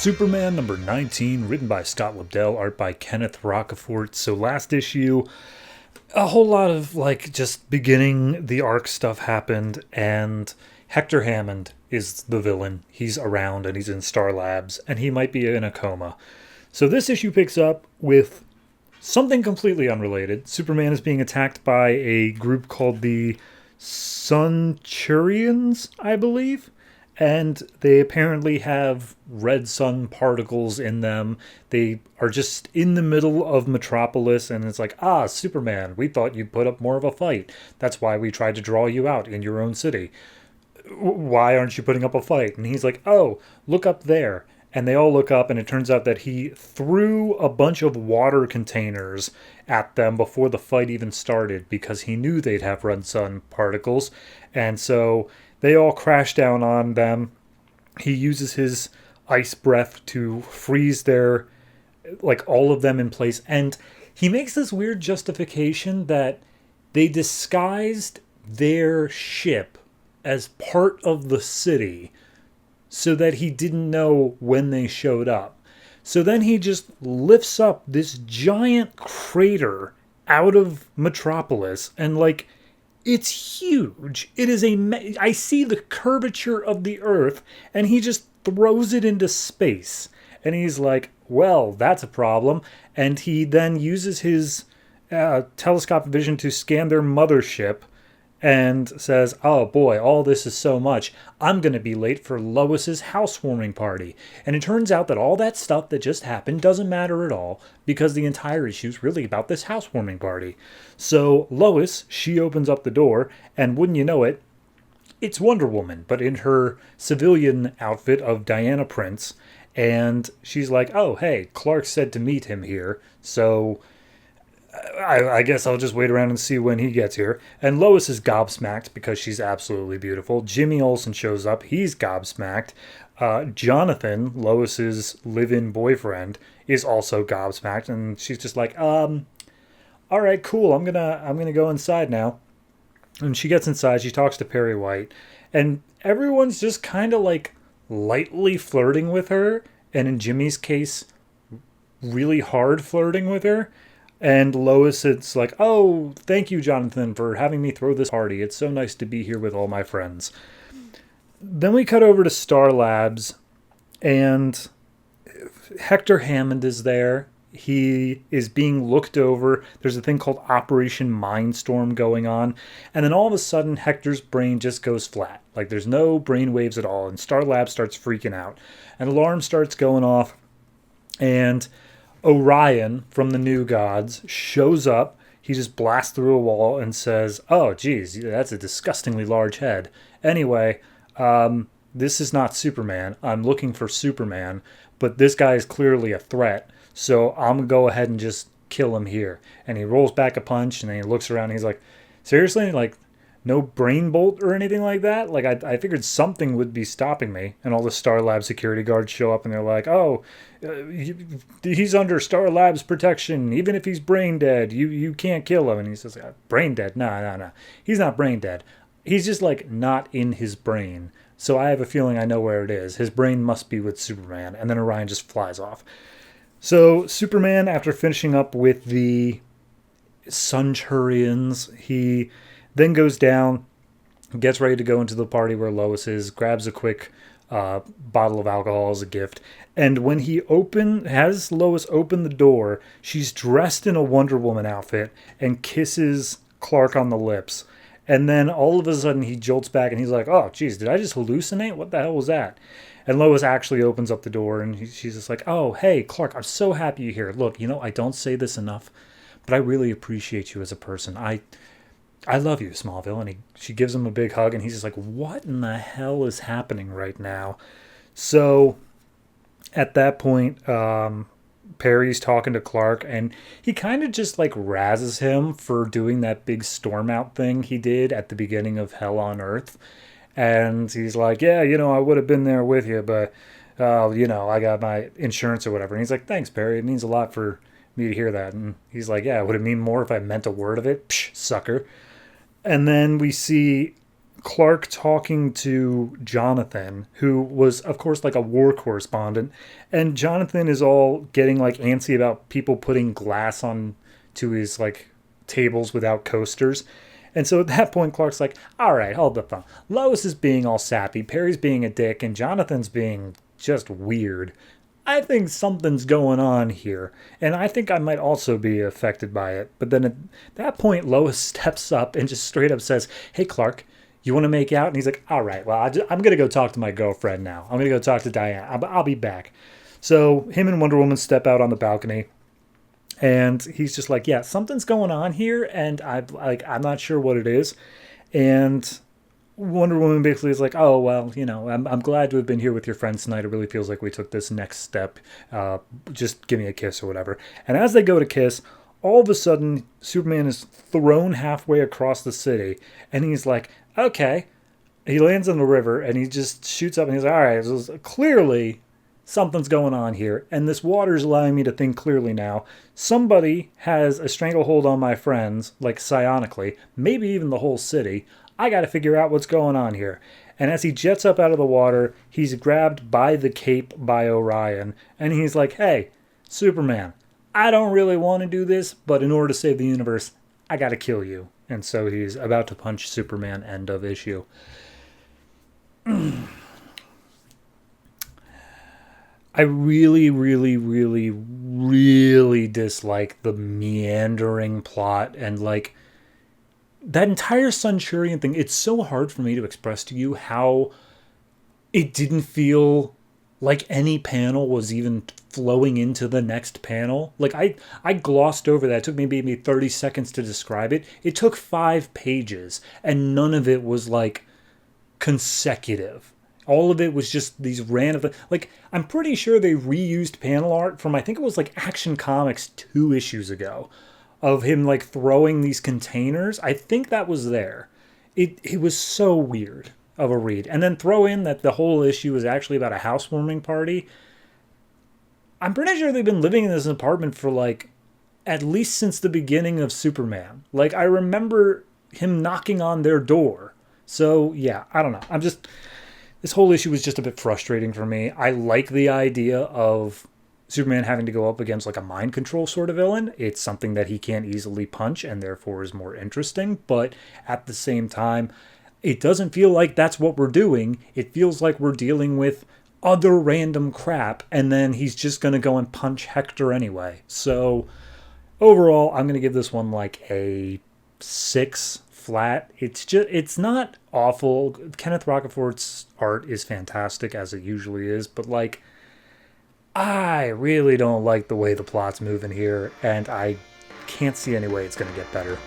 Superman number 19, written by Scott Lobdell, art by Kenneth Rockefort. So last issue, a whole lot of just beginning the arc stuff happened, and Hector Hammond is the villain. He's around and he's in Star Labs, and he might be in a coma. So this issue picks up with something completely unrelated. Superman is being attacked by a group called the Sunchurians, I believe. And they apparently have red sun particles in them. They are just in the middle of Metropolis, and it's like, Superman, we thought you'd put up more of a fight. That's why we tried to draw you out in your own city. Why aren't you putting up a fight? And he's like, oh, look up there. And they all look up, and it turns out that he threw a bunch of water containers at them before the fight even started because he knew they'd have red sun particles. And so they all crash down on them. He uses his ice breath to freeze their, all of them in place. And he makes this weird justification that they disguised their ship as part of the city so that he didn't know when they showed up. So then he just lifts up this giant crater out of Metropolis, and it's huge. It is I see the curvature of the Earth, and he just throws it into space. And he's like, well, that's a problem. And he then uses his telescopic vision to scan their mothership and says, oh boy, all this is so much. I'm going to be late for Lois's housewarming party. And it turns out that all that stuff that just happened doesn't matter at all because the entire issue is really about this housewarming party. So Lois, she opens up the door, and wouldn't you know it, it's Wonder Woman, but in her civilian outfit of Diana Prince. And she's like, oh, hey, Clark said to meet him here, so I guess I'll just wait around and see when he gets here. And Lois is gobsmacked because she's absolutely beautiful. Jimmy Olsen shows up. He's gobsmacked. Jonathan, Lois's live-in boyfriend, is also gobsmacked, and she's just like, all right, cool. I'm gonna go inside now. And she gets inside. She talks to Perry White, and everyone's just kind of lightly flirting with her, and in Jimmy's case, really hard flirting with her. And Lois, it's like, oh, thank you, Jonathan, for having me throw this party. It's so nice to be here with all my friends. Then we cut over to Star Labs, and Hector Hammond is there. He is being looked over. There's a thing called Operation Mindstorm going on. And then all of a sudden, Hector's brain just goes flat. There's no brain waves at all. And Star Labs starts freaking out. An alarm starts going off, and Orion from the New Gods shows up. He just blasts through a wall and says, oh, geez, that's a disgustingly large head. Anyway, this is not Superman. I'm looking for Superman, but this guy is clearly a threat, so I'm going to go ahead and just kill him here. And he rolls back a punch, and then he looks around, and he's like, seriously? No brain bolt or anything like that? I figured something would be stopping me. And all the Star Labs security guards show up, and they're like, oh, he's under Star Labs protection. Even if he's brain dead, you can't kill him. And he says, brain dead? No. He's not brain dead. He's just, not in his brain. So I have a feeling I know where it is. His brain must be with Superman. And then Orion just flies off. So Superman, after finishing up with the Sunchurians, he then goes down, gets ready to go into the party where Lois is, grabs a quick bottle of alcohol as a gift. And when he has Lois open the door, she's dressed in a Wonder Woman outfit and kisses Clark on the lips. And then all of a sudden he jolts back and he's like, oh, geez, did I just hallucinate? What the hell was that? And Lois actually opens up the door, and she's just like, oh, hey, Clark, I'm so happy you're here. Look, I don't say this enough, but I really appreciate you as a person. I love you, Smallville. And she gives him a big hug, and he's just like, what in the hell is happening right now? So at that point, Perry's talking to Clark, and he kind of just razzes him for doing that big storm out thing he did at the beginning of Hell on Earth. And he's like, yeah, I would have been there with you, but, I got my insurance or whatever. And he's like, thanks, Perry. It means a lot for me to hear that. And he's like, yeah, would it mean more if I meant a word of it? Psh, sucker. And then we see Clark talking to Jonathan, who was, of course, like a war correspondent, and Jonathan is all getting like antsy about people putting glass on to his like tables without coasters. And so at that point, Clark's like, all right, hold the phone. Lois is being all sappy, Perry's being a dick, and Jonathan's being just weird. I think something's going on here, and I think I might also be affected by it. But then at that point, Lois steps up and just straight up says, hey, Clark, you want to make out? And he's like, all right, well, I'm going to go talk to my girlfriend now. I'm going to go talk to Diane. I'll be back. So him and Wonder Woman step out on the balcony, and he's just like, yeah, something's going on here, and I'm not sure what it is. And Wonder Woman basically is like, oh, well, I'm glad to have been here with your friends tonight. It really feels like we took this next step. Just give me a kiss or whatever. And as they go to kiss, all of a sudden, Superman is thrown halfway across the city. And he's like, okay. He lands in the river and he just shoots up and he's like, all right, so clearly something's going on here. And this water is allowing me to think clearly now. Somebody has a stranglehold on my friends, like psionically, maybe even the whole city. I got to figure out what's going on here. And as he jets up out of the water, he's grabbed by the cape by Orion. And he's like, hey, Superman, I don't really want to do this, but in order to save the universe, I got to kill you. And so he's about to punch Superman, end of issue. I really, really, really, really dislike the meandering plot and like that entire Centurion thing. It's so hard for me to express to you how it didn't feel like any panel was even flowing into the next panel. Like I glossed over that. It took me maybe 30 seconds to describe it. It took 5 pages and none of it was like consecutive. All of it was just these random, like, I'm pretty sure they reused panel art from, I think it was like Action Comics 2 issues ago, of him like throwing these containers. I think that was there. It was so weird of a read. And then throw in that the whole issue is actually about a housewarming party. I'm pretty sure they've been living in this apartment for like at least since the beginning of Superman. Like, I remember him knocking on their door. So yeah, I don't know. This whole issue was just a bit frustrating for me. I like the idea of Superman having to go up against like a mind control sort of villain. It's something that he can't easily punch and therefore is more interesting. But at the same time, it doesn't feel like that's what we're doing. It feels like we're dealing with other random crap and then he's just going to go and punch Hector anyway. So overall, I'm going to give this one like a 6 flat. It's not awful. Kenneth Rocafort's art is fantastic as it usually is, but like I really don't like the way the plot's moving here and I can't see any way it's going to get better.